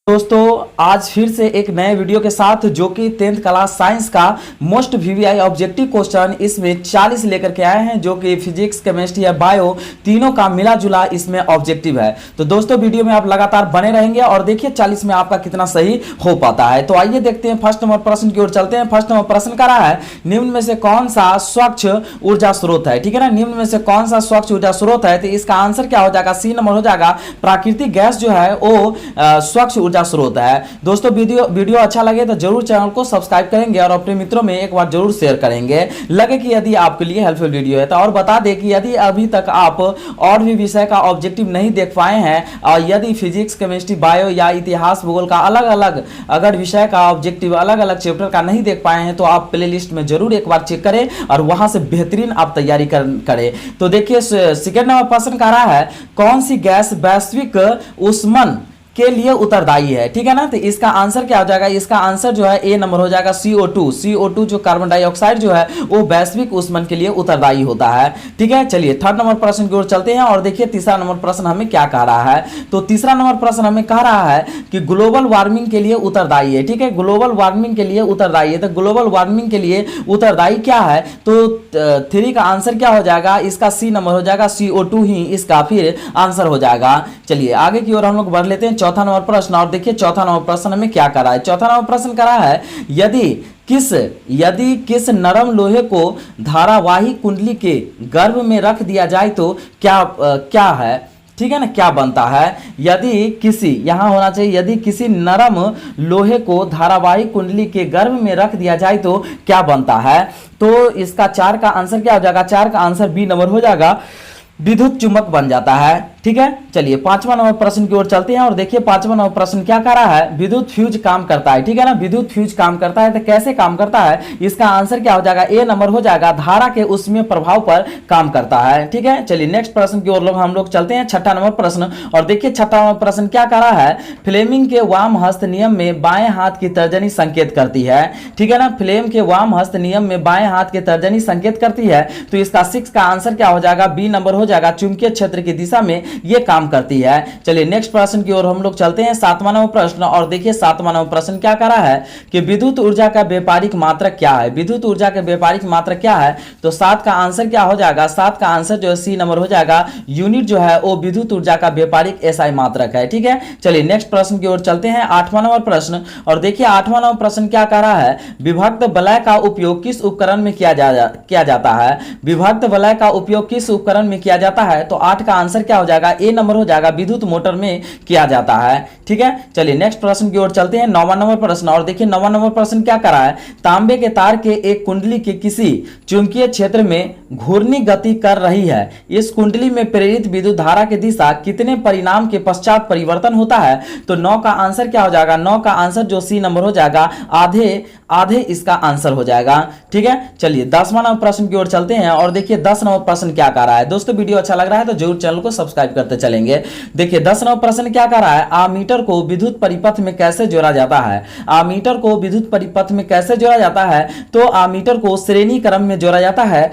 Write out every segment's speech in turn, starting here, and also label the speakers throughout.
Speaker 1: दोस्तों आज फिर से एक नए वीडियो के साथ जो कि 10th क्लास साइंस का मोस्ट वीवीआई ऑब्जेक्टिव क्वेश्चन इसमें 40 लेकर के आए हैं, जो कि फिजिक्स, केमिस्ट्री या बायो तीनों का मिला जुला इसमें ऑब्जेक्टिव है। तो दोस्तों वीडियो में आप लगातार बने रहेंगे और देखिए 40 में आपका कितना सही हो पाता है। तो आइए देखते हैं फर्स्ट नंबर प्रश्न की ओर चलते हैं। फर्स्ट नंबर प्रश्न कर रहा है निम्न में से कौन सा स्वच्छ ऊर्जा स्रोत है। ठीक है ना, निम्न में से कौन सा स्वच्छ ऊर्जा स्रोत है, तो इसका आंसर क्या हो जाएगा, सी नंबर हो जाएगा। प्राकृतिक गैस जो है वो स्वच्छ ऊर्जा स्रोत है। दोस्तों वीडियो अच्छा लगे तो जरूर चैनल को सब्सक्राइब करेंगे और अपने मित्रों में एक बार जरूर शेयर करेंगे, लगे कि यदि आपके लिए हेल्पफुल वीडियो है तो। और बता दें कि यदि अभी तक आप और भी विषय का ऑब्जेक्टिव नहीं देख पाए हैं और यदि फिजिक्स, केमिस्ट्री, बायो या इतिहास, भूगोल का अलग अलग अगर विषय का ऑब्जेक्टिव अलग अलग चैप्टर का नहीं देख पाए हैं तो आप प्लेलिस्ट में जरूर एक बार चेक करें और वहां से बेहतरीन आप तैयारी करें। तो देखिए सेकेंड नंबर प्रश्न कर रहा है कौन सी गैस वैश्विक ऊष्मन के लिए उत्तरदायी है। ठीक है ना, तो इसका आंसर क्या हो जाएगा, इसका आंसर जो है ए नंबर हो जाएगा CO2। CO2 जो कार्बन डाइऑक्साइड जो है वो वैश्विक ऊष्मन के लिए उत्तरदायी होता है। ठीक है, चलिए थर्ड नंबर प्रश्न की ओर चलते हैं और देखिए तीसरा नंबर प्रश्न हमें क्या कह रहा है। तो तीसरा नंबर प्रश्न हमें कह रहा है कि ग्लोबल वार्मिंग के लिए उत्तरदायी है। ठीक है, ग्लोबल वार्मिंग के लिए उत्तरदायी है। तो ग्लोबल वार्मिंग के लिए उत्तरदायी क्या है, तो 3 का आंसर क्या हो जाएगा, इसका सी नंबर हो जाएगा। CO2 ही इसका फिर आंसर हो जाएगा। चलिए आगे की ओर हम लोग बढ़ लेते हैं चौथा नंबर प्रश्न और देखिए चौथा नंबर प्रश्न हमें क्या कर रहा है। चौथा नंबर प्रश्न कर रहा है यदि किस नरम लोहे को धारावाही कुंडली के गर्भ में रख दिया जाए तो क्या है। ठीक है ना, क्या बनता है। यदि किसी, यहां होना चाहिए, यदि किसी नरम लोहे को धारावाही कुंडली के गर्भ में रख दिया जाए तो क्या बनता है। तो इसका 4 का आंसर क्या हो जाएगा, 4 का आंसर बी नंबर हो जाएगा, विद्युत चुंबक बन जाता है। ठीक है, चलिए पांचवा नंबर प्रश्न की ओर चलते हैं और देखिए पांचवा नंबर प्रश्न क्या कर रहा है, विद्युत फ्यूज काम करता है। ठीक है ना, विद्युत फ्यूज काम करता है तो कैसे काम करता है, इसका आंसर क्या हो जाएगा, ए नंबर हो जाएगा, धारा के उसमें प्रभाव पर काम करता है। ठीक है, चलिए नेक्स्ट प्रश्न की ओर हम लोग चलते हैं, छठा नंबर प्रश्न और देखिए छठा नंबर प्रश्न क्या कर रहा है, फ्लेमिंग के वाम हस्त नियम में बाएं हाथ की तर्जनी संकेत करती है। ठीक है ना, फ्लेम के वाम हस्त नियम में बाएं हाथ की तर्जनी संकेत करती है। तो इसका 6 का आंसर क्या हो जाएगा, बी नंबर हो जाएगा, चुंबकीय क्षेत्र की दिशा में यह काम करती है। चलिए नेक्स्ट प्रश्न की ओर हम लोग चलते हैं, सातवां नंबर प्रश्न और देखिए सातवां नंबर प्रश्न क्या कर रहा है कि विद्युत ऊर्जा का व्यापारिक मात्रक क्या है। विद्युत ऊर्जा का व्यापारिक मात्रक क्या है, तो 7 का आंसर क्या हो जाएगा, 7 का आंसर जो है सी नंबर हो जाएगा, यूनिट जो है वो विद्युत ऊर्जा का व्यापारिक SI मात्रक है। ठीक है, चलिए नेक्स्ट प्रश्न की ओर चलते हैं, 8वां नंबर प्रश्न और देखिए 8वां नंबर प्रश्न क्या कर रहा है, विभक्त वलय का उपयोग किस उपकरण में किया जाता है। विभक्त वलय का उपयोग किस उपकरण में किया जाता है, तो 8 का आंसर क्या हो जाएगा, ए नंबर हो जाएगा, विद्युत मोटर में किया जाता है। ठीक है, चलिए नेक्स्ट प्रश्न की ओर चलते हैं, 9वां नंबर प्रश्न और देखिए 9वां नंबर प्रश्न क्या कर रहा है, तांबे के तार के एक कुंडली के किसी चुंबकीय क्षेत्र में घूर्णी गति कर रही है। इस कुंडली में प्रेरित विद्युत धारा की दिशा कितने परिणाम के पश्चात परिवर्तन होता है। तो 9 का आंसर क्या हो जाएगा, 9 का आंसर जो सी नंबर हो जाएगा, आधे इसका आंसर हो जाएगा। ठीक है, चलिए 10वां नंबर प्रश्न की ओर चलते हैं और देखिए 10 नंबर प्रश्न क्या कर रहा है। दोस्तों वीडियो अच्छा लग रहा है तो जरूर चैनल को सब्सक्राइब करते चलेंगे। देखिए 10 नंबर प्रश्न क्या कर रहा है, आमीटर को विद्युत परिपथ में कैसे जोड़ा जाता है। आमीटर को विद्युत परिपथ में कैसे जोड़ा जाता है, तो आमीटर को श्रेणी क्रम में जोड़ा जाता है।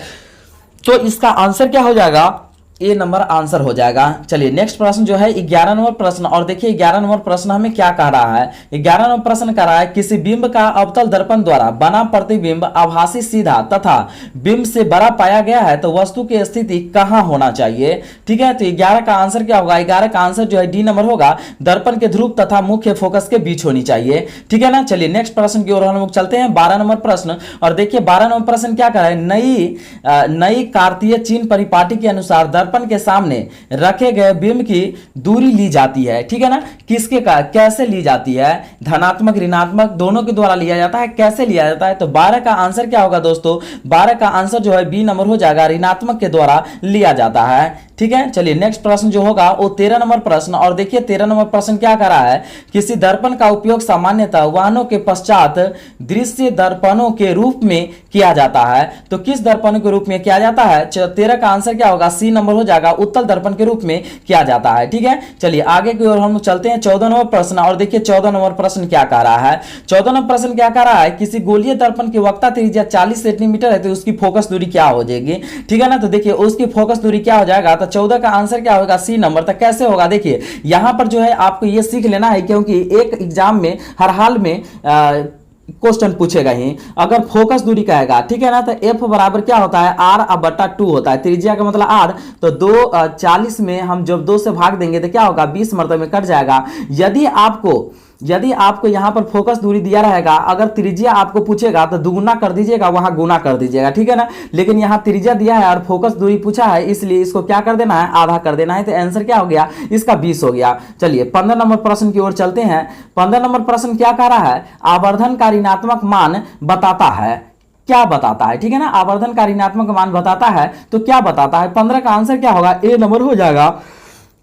Speaker 1: तो इसका आंसर क्या हो जाएगा, ए नंबर आंसर हो जाएगा। चलिए नेक्स्ट प्रश्न जो है 11 नंबर प्रश्न और देखिए 11 नंबर प्रश्न हमें क्या कह रहा है। 11 नंबर प्रश्न कह रहा है किसी बिंब का अवतल दर्पण द्वारा बना प्रतिबिंब आभासी, सीधा तथा बिंब से बड़ा पाया गया है तो वस्तु की स्थिति कहां होना चाहिए। ठीक है, तो 11 का आंसर क्या होगा, 11 का आंसर जो है डी नंबर होगा, दर्पण के ध्रुव तथा मुख्य फोकस के बीच होनी चाहिए। ठीक है ना, चलिए नेक्स्ट प्रश्न की ओर हम लोग चलते हैं, 12 नंबर प्रश्न और देखिए 12 नंबर प्रश्न क्या कह रहा है, नई कार्तीय चिन्ह परिपाटी के अनुसार दर्पण के सामने रखे गए बिंब की दूरी ली जाती है। ठीक है ना, किसके का कैसे ली जाती है, धनात्मक ऋणात्मक दोनों के द्वारा लिया जाता है, कैसे लिया जाता है। तो 12 का आंसर क्या होगा दोस्तों, 12 का आंसर जो है बी नंबर हो जाएगा, ऋणात्मक के द्वारा लिया जाता है। ठीक है, चलिए नेक्स्ट प्रश्न जो होगा वो 13 नंबर प्रश्न और देखिए 13 नंबर प्रश्न क्या कर रहा है, किसी दर्पण का उपयोग सामान्यतः वाहनों के पश्चात दृश्य दर्पणों के रूप में किया जाता है। तो किस दर्पणों के रूप में किया जाता है, 13 का आंसर क्या होगा, सी नंबर हो जाएगा, उत्तल दर्पण के रूप में किया जाता है। ठीक है, चलिए आगे की ओर हम चलते हैं, 14 नंबर प्रश्न और देखिए 14 नंबर प्रश्न क्या कह रहा है। 14 नंबर प्रश्न क्या कह रहा है, किसी गोलीय दर्पण की वक्ता त्रिज्या 40 सेंटीमीटर है तो उसकी फोकस दूरी क्या हो जाएगी। ठीक है ना, तो देखिए उसकी फोकस दूरी क्या हो जाएगा, तो 14 का आंसर क्या होगा? C number. तक कैसे होगा देखिए, यहां पर जो है आपको ये सीख लेना है, क्योंकि एक एग्जाम में हर हाल में क्वेश्चन पूछेगा ही। अगर फोकस दूरी कहेगा, ठीक है ना, तो एफ बराबर क्या होता है? r/2 होता है। त्रिज्या का मतलब r, तो 40 में हम जब 2 से भाग देंगे तो क्या होगा? 20 मरतबे में कट जाएगा। यदि आपको यहां पर फोकस दूरी दिया रहेगा, अगर त्रिज्या आपको पूछेगा तो दुगुना कर दीजिएगा, वहां गुना कर दीजिएगा, ठीक है ना। लेकिन यहां त्रिज्या दिया है और फोकस दूरी पूछा है, इसलिए इसको क्या कर देना है? आधा कर देना है। तो आंसर क्या हो गया इसका? 20 हो गया। चलिए 15 नंबर प्रश्न की ओर चलते हैं। 15 नंबर प्रश्न क्या कह रहा है? आवर्धन का ऋणात्मक मान बताता है। क्या बताता है? ठीक है ना, आवर्धन का ऋणात्मक मान बताता है, तो क्या बताता है? 15 का आंसर क्या होगा? ए नंबर हो जाएगा।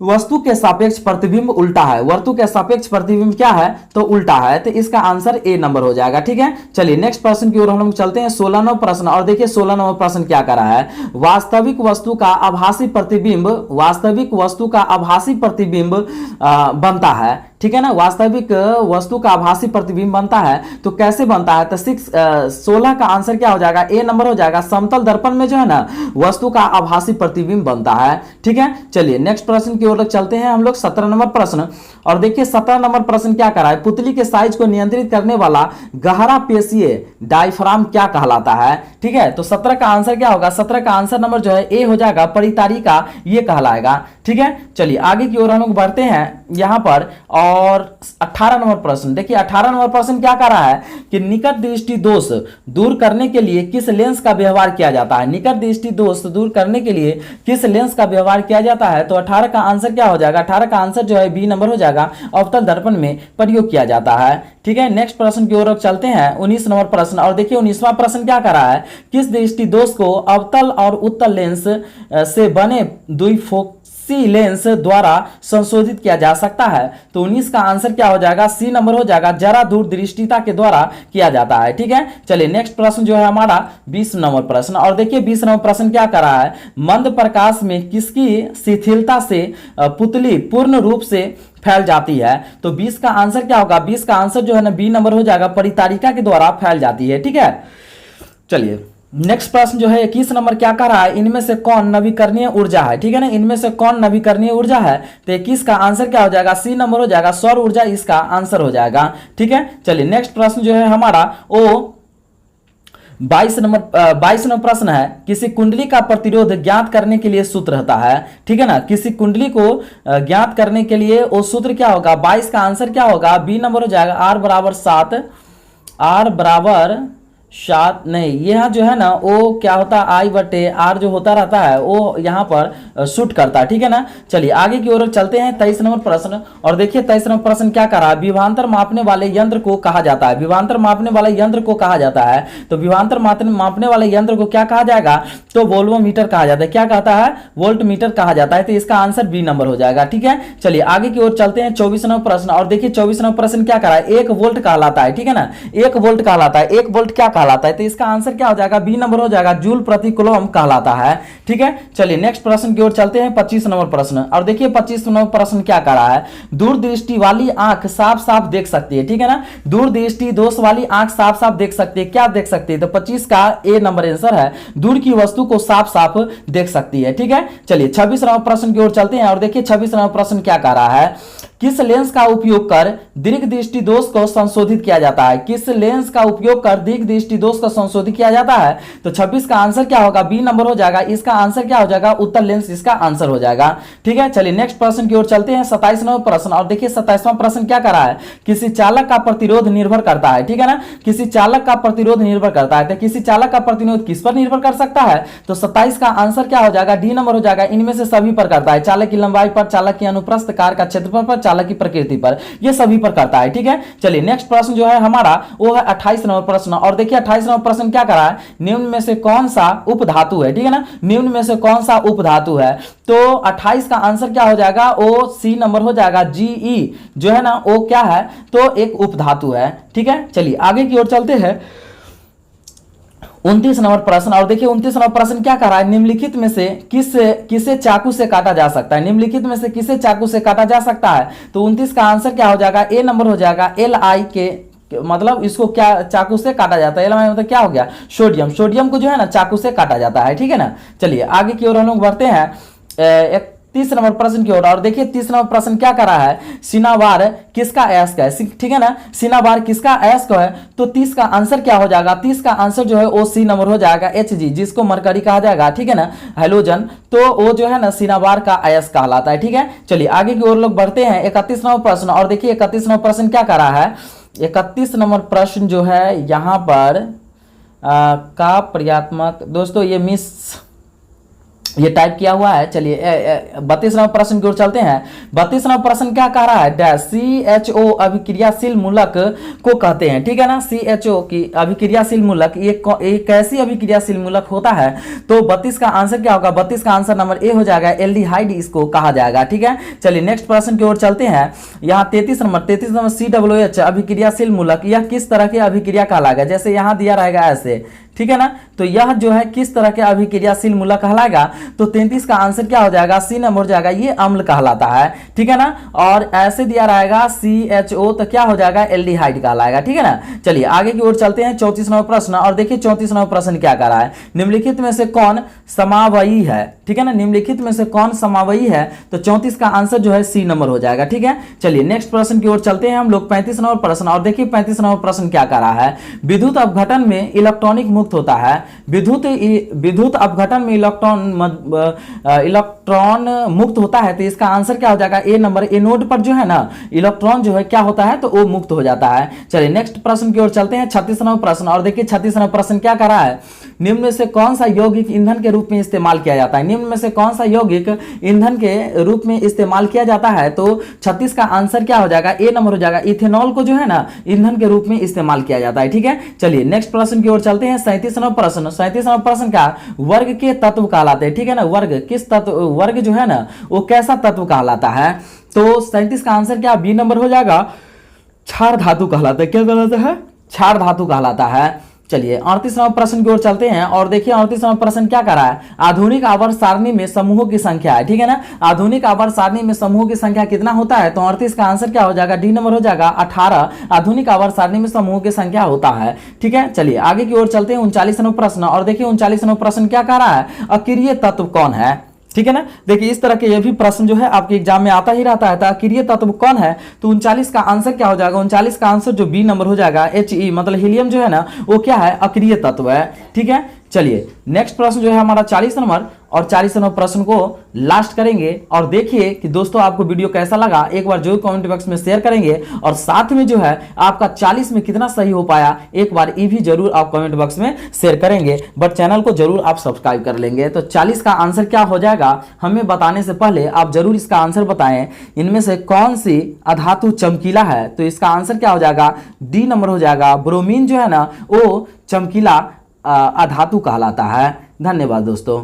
Speaker 1: वस्तु के सापेक्ष प्रतिबिंब उल्टा है। वस्तु के सापेक्ष प्रतिबिंब क्या है? तो उल्टा है, तो इसका आंसर ए नंबर हो जाएगा, ठीक है। चलिए नेक्स्ट प्रश्न की ओर हम लोग चलते हैं। 16 नंबर प्रश्न, और देखिए 16 नंबर प्रश्न क्या कर रहा है? वास्तविक वस्तु का आभासी प्रतिबिंब, वास्तविक वस्तु का आभासी प्रतिबिंब बनता है, ठीक है ना। वास्तविक वस्तु का आभासी प्रतिबिंब बनता है, तो कैसे बनता है? तो 16 का आंसर क्या हो जाएगा? ए नंबर हो जाएगा। समतल दर्पण में जो है ना वस्तु का आभासी प्रतिबिंब बनता है, ठीक है। चलिए नेक्स्ट प्रश्न की ओर चलते हैं हम लोग। 17 नंबर प्रश्न, और देखिए 17 नंबर प्रश्न क्या कर रहा है? पुतली के साइज को नियंत्रित करने वाला गहरा पेशीय डायफ्राम क्या कहलाता है? ठीक है, तो 17 का आंसर क्या होगा? 17 का आंसर नंबर जो है ए हो जाएगा। परितारिका ये कहलाएगा, ठीक है। चलिए आगे की ओर हम लोग बढ़ते हैं यहां पर। और 18 नंबर प्रश्न देखिए, 18 नंबर प्रश्न क्या कर रहा है कि निकट दृष्टि दोष दूर करने के लिए किस लेंस का व्यवहार किया जाता है? निकट दृष्टि दोष दूर करने के लिए किस लेंस का व्यवहार किया जाता है? तो 18 का आंसर क्या हो जाएगा? 18 का आंसर जो है बी नंबर हो जाएगा। अवतल दर्पण में प्रयोग किया जाता है, ठीक है। नेक्स्ट प्रश्न की ओर चलते हैं। 19 नंबर प्रश्न, और देखिए 19वां प्रश्न क्या कर रहा है? किस दृष्टि दोष को अवतल और उत्तल लेंस से बने द्विफोकसी लेंस द्वारा संशोधित किया जा सकता है? तो 19 का आंसर क्या हो जाएगा? सी नंबर हो जाएगा। जरा दूरदृष्टिता के द्वारा किया जाता है, ठीक है। चलिए नेक्स्ट प्रश्न जो है हमारा 20 नंबर प्रश्न, और देखिए 20 नंबर प्रश्न क्या कर रहा है? मंद प्रकाश में किसकी शिथिलता से पुतली पूर्ण रूप से फैल जाती है? तो 20 का आंसर क्या होगा? 20 का आंसर जो है ना बी नंबर हो जाएगा। परितारिका के द्वारा फैल जाती है, ठीक है। चलिए नेक्स्ट प्रश्न जो है 21 नंबर क्या कर रहा है? इनमें से कौन नवीकरणीय ऊर्जा है? ठीक है ना, इनमें से कौन नवीकरणीय ऊर्जा है? तो 21 का आंसर क्या हो जाएगा? सी नंबर हो जाएगा। सौर ऊर्जा इसका आंसर हो जाएगा, ठीक है। चलिए नेक्स्ट प्रश्न जो है हमारा 22 नंबर प्रश्न है। किसी कुंडली का प्रतिरोध ज्ञात करने के लिए सूत्र रहता है, ठीक है ना। किसी कुंडली को ज्ञात करने के लिए वो सूत्र क्या होगा? 22 का आंसर क्या होगा? बी नंबर हो जाएगा। R = 7 नहीं, यह जो है ना वो क्या होता है? I/R जो होता रहता है वो यहाँ पर शूट करता है, ठीक है ना। चलिए आगे की ओर चलते हैं। 23 नंबर प्रश्न, और देखिए 23 नंबर प्रश्न क्या कर रहा है? विभवांतर मापने वाले यंत्र को कहा जाता है। विभवांतर मापने वाले यंत्र को कहा जाता है, तो विभवांतर मापने वाले यंत्र को क्या कहा जाएगा? तो वोल्टमीटर कहा जाता है। क्या कहता है? वोल्टमीटर कहा जाता है, तो इसका आंसर बी नंबर हो जाएगा, ठीक है। चलिए आगे की ओर चलते हैं। 24 नंबर प्रश्न, और देखिए 24 नंबर प्रश्न क्या कर रहा है? 1 वोल्ट कहलाता है, ठीक है ना। 1 वोल्ट कहलाता है। 1 वोल्ट क्या कहलाता है? तो इसका आंसर क्या हो जाएगा? बी नंबर हो जाएगा। जूल प्रति कूलम कहलाता है, ठीक है। चलिए नेक्स्ट प्रश्न की ओर चलते हैं। 25 नंबर प्रश्न, और देखिए 25 नंबर प्रश्न क्या कर रहा है? दूरदृष्टि वाली आंख साफ साफ देख सकती है, ठीक है ना। दूरदृष्टि दोष वाली आंख साफ साफ देख सकती है। क्या देख सकती है? तो 25 का ए नंबर आंसर है। दूर की वस्तु को साफ साफ देख सकती है, ठीक है। चलिए 26 नंबर प्रश्न की ओर चलते हैं, और देखिए 26 नंबर प्रश्न क्या कर रहा है? किस लेंस का उपयोग कर दीर्घ दृष्टि दोष को संशोधित किया जाता है? किस लेंस का उपयोग कर दीर्घ दृष्टि दोष को संशोधित किया जाता है? तो 26 का आंसर क्या होगा? बी नंबर हो जाएगा। इसका आंसर क्या हो जाएगा? उत्तल लेंस इसका आंसर हो जाएगा, ठीक है। चलिए नेक्स्ट प्रश्न की ओर चलते हैं। 27 नंबर प्रश्न, और देखिए 27वां प्रश्न क्या कर रहा है? किसी चालक का प्रतिरोध निर्भर करता है, ठीक है ना। किसी चालक का प्रतिरोध निर्भर करता है, तो किसी चालक का प्रतिरोध किस पर निर्भर कर सकता है? तो 27 का आंसर क्या हो जाएगा? डी नंबर हो जाएगा। इनमें से सभी पर करता है। चालक की लंबाई पर, चालक की अनुप्रस्थ, कार का क्षेत्रफल पर, चालक की प्रकृति पर, ये सभी पर करता है, ठीक है। चलिए नेक्स्ट प्रश्न जो है हमारा वो है 28 नंबर प्रश्न, और देखिए 28 नंबर प्रश्न क्या कर रहा है? निम्न में से कौन सा उपधातु है, ठीक है ना। निम्न में से कौन सा उपधातु है? तो 28 का आंसर क्या हो जाएगा? ओ सी नंबर हो जाएगा। GE जो है ना वो क्या है? तो एक उपधातु है, ठीक है। चलिए आगे की ओर चलते हैं। 29 नंबर प्रश्न, और देखिए 29 नंबर प्रश्न क्या कर रहा है? निम्नलिखित में से किसे चाकू से काटा जा सकता है? निम्नलिखित में से किसे चाकू से काटा जा सकता है? तो 29 का आंसर क्या हो जाएगा? ए नंबर हो जाएगा। LI के मतलब इसको क्या चाकू से काटा जाता है? LI मतलब क्या हो गया? सोडियम। सोडियम को जो है ना चाकू से काटा जाता है, ठीक है ना। चलिए आगे की ओर हम लोग बढ़ते हैं। 30 नंबर प्रश्न की ओर। और देखिए 30 नंबर प्रश्न क्या कर रहा है, सिनाबार किसका अयस्क है, ठीक है ना, सिनाबार किसका अयस्क है, तो 30 का आंसर क्या हो जाएगा, 30 का आंसर जो है वो सी नंबर हो जाएगा, Hg, जिसको मरकरी कहा जाएगा, ठीक है ना, हैलोजन, तो वो जो है ना सिनाबार का अयस्क कहलाता है, ठीक है। चलिए आगे की ओर लोग बढ़ते हैं 31 नंबर प्रश्न। और देखिए 31 नंबर प्रश्न क्या कर रहा है, 31 नंबर प्रश्न जो है यहाँ पर का प्रयात्मक, दोस्तों ये मिस ये टाइप किया हुआ है। चलिए 32 नंबर प्रश्न की ओर चलते हैं। 32 नंबर प्रश्न क्या कह रहा है, डैश CHO अभिक्रियाशील मूलक को कहते हैं, ठीक है ना, CHO की अभिक्रियाशील मूलक ये कैसी अभिक्रियाशील मूलक होता है, तो 32 का आंसर क्या होगा, 32 का आंसर नंबर ए हो जाएगा, एल्डिहाइड इसको कहा जाएगा, ठीक है। चलिए नेक्स्ट प्रश्न की ओर चलते हैं। यहाँ 33 नंबर COH अभिक्रियाशील मूलक, यह किस तरह की अभिक्रिया कहलाएगा, जैसे यहाँ दिया रहेगा ऐसे, ठीक है ना, तो यह जो है किस तरह के अभिक्रियाशील मूलक कहलाएगा, तो 33 का आंसर क्या हो जाएगा, सी नंबर हो जाएगा, ये अम्ल कहलाता है, ठीक है ना। और ऐसे दिया रहेगा CHO, तो क्या हो जाएगा, एल्डिहाइड कहलाएगा, ठीक है ना। चलिए आगे की ओर चलते हैं 34 नंबर प्रश्न। और देखिए 34 नंबर प्रश्न क्या कर रहा है, निम्नलिखित में से कौन समावयी है, ठीक है ना, निम्नलिखित में से कौन समावयी है, तो 34 का आंसर जो है सी नंबर हो जाएगा, ठीक है। चलिए नेक्स्ट प्रश्न की ओर चलते हैं हम लोग 35 नंबर प्रश्न। और देखिए 35 नंबर प्रश्न क्या कर रहा है, विद्युत अपघटन में इलेक्ट्रॉनिक मुक्त होता है, विद्युत अपघटन में इलेक्ट्रॉन मुक्त होता है, तो इसका आंसर क्या हो जाएगा, ए नंबर, ए नोड पर जो है ना इलेक्ट्रॉन जो है क्या होता है, तो वो मुक्त हो जाता है। चलिए नेक्स्ट प्रश्न की ओर चलते हैं 36 नंबर प्रश्न। और देखिए 36 नंबर प्रश्न क्या कर रहा है, निम्न में से कौन सा यौगिक ईंधन के रूप में इस्तेमाल किया जाता है, निम्न में से कौन सा यौगिक ईंधन के रूप में इस्तेमाल किया जाता है, तो 36 का आंसर क्या हो जाएगा, ए नंबर हो जाएगा, इथेनॉल को जो है ना ईंधन के रूप में इस्तेमाल किया जाता है, ठीक है। चलिए नेक्स्ट प्रश्न की ओर चलते हैं 37 नंबर प्रश्न। 37 नंबर प्रश्न क्या, वर्ग के तत्व कहलाते हैं, ठीक है ना, वर्ग किस तत्व, वर्ग जो है ना वो कैसा तत्व कहलाता है, तो 37 का आंसर क्या, बी नंबर हो जाएगा, क्षार धातु कहलाता है, क्या कहलाता है, क्षार धातु कहलाता है। चलिए 38 नंबर प्रश्न की ओर चलते हैं। और देखिए 38 नंबर प्रश्न क्या कर रहा है, आधुनिक आवर्त सारणी में समूहों की संख्या है, ठीक है ना, आधुनिक आवर्त सारणी में समूहों की संख्या कितना होता है, तो 38 का आंसर क्या हो जाएगा, डी नंबर हो जाएगा, 18 आधुनिक आवर्त सारणी में समूहों की संख्या होता है, ठीक है। चलिए आगे की ओर चलते हैं 39 नंबर प्रश्न। और देखिए 39 नंबर प्रश्न क्या कह रहा है, अक्रिय तत्व कौन है, ठीक है ना। देखिए इस तरह के ये भी प्रश्न जो है आपके एग्जाम में आता ही रहता है, तो अक्रिय तत्व कौन है, तो 39 का आंसर क्या हो जाएगा, 39 का आंसर जो बी नंबर हो जाएगा, He मतलब हीलियम जो है ना वो क्या है, अक्रिय तत्व है, ठीक है। चलिए नेक्स्ट प्रश्न जो है हमारा 40 नंबर, और 40 नंबर प्रश्न को लास्ट करेंगे। और देखिए कि दोस्तों आपको वीडियो कैसा लगा, एक बार जरूर कमेंट बॉक्स में शेयर करेंगे, और साथ में जो है आपका 40 में कितना सही हो पाया एक बार ये भी जरूर आप कमेंट बॉक्स में शेयर करेंगे, बट चैनल को जरूर आप सब्सक्राइब कर लेंगे। तो 40 का आंसर क्या हो जाएगा, हमें बताने से पहले आप जरूर इसका आंसर बताएं, इनमें से कौन सी अधातु चमकीला है, तो इसका आंसर क्या हो जाएगा, डी नंबर हो जाएगा, ब्रोमीन जो है ना वो चमकीला अधातु कहलाता है। धन्यवाद दोस्तों।